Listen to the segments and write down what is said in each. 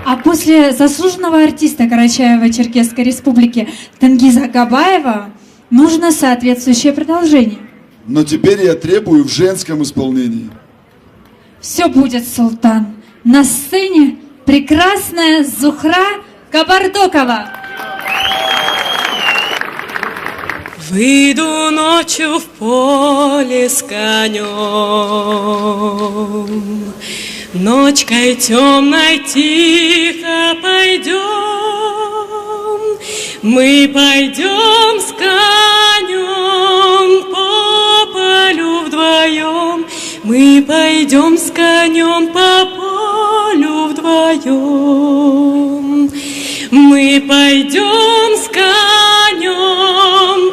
А после заслуженного артиста Карачаево-Черкесской Республики Тенгиза Габаева нужно соответствующее продолжение. Но теперь я требую в женском исполнении. Все будет, Султан. На сцене прекрасная Зухра Кабардокова. Выйду ночью в поле с конем, ночкой темной тихо пойдем, мы пойдем с конем по полю вдвоем, мы пойдем с конем по полю вдвоем, мы пойдем с конем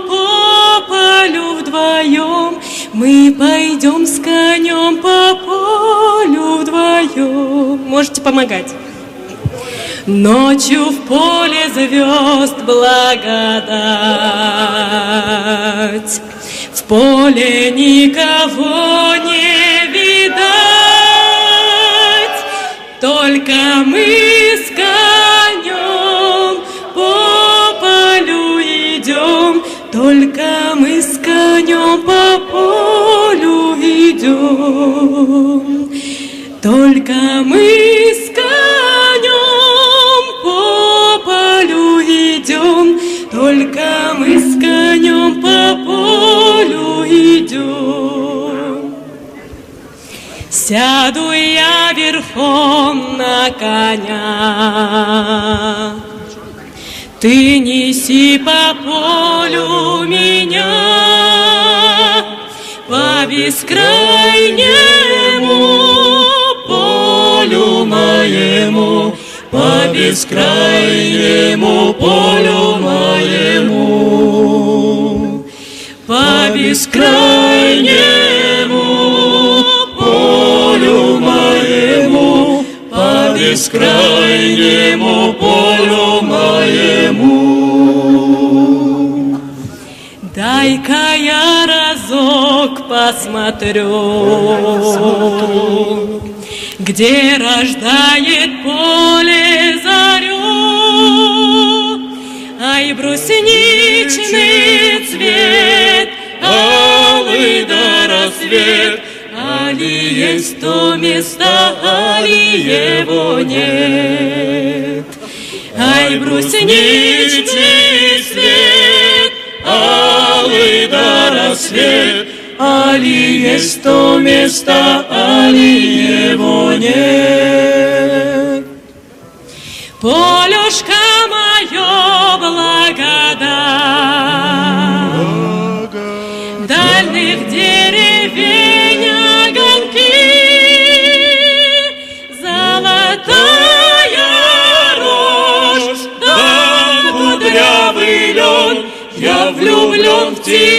по полю вдвоем, мы пойдем с конем по полю вдвоем. Можете помогать. Ночью в поле звезд благодать, в поле никого не видать, только мы с конем по полю идем, только мы с конем по полю идем, только мы с конем по полю идем, только мы с конем по полю идем. Сяду я верхом на коня, ты неси по полю меня, по бескрайнему полю моему, по бескрайнему полю моему, по бескрайнему полю моему, по бескрайнему полю моему. Дай-ка я разок посмотрю, где рождает поле зарю, ай, брусничный цвет, алый да рассвет, али есть то место, али его нет. Ай, брусничный цвет, алый да рассвет, али есть то место, али его нет. Полюшка мое благодать, дальних деревень огоньки, золотая рожь, да кудрявый лен, я влюблен в тебя.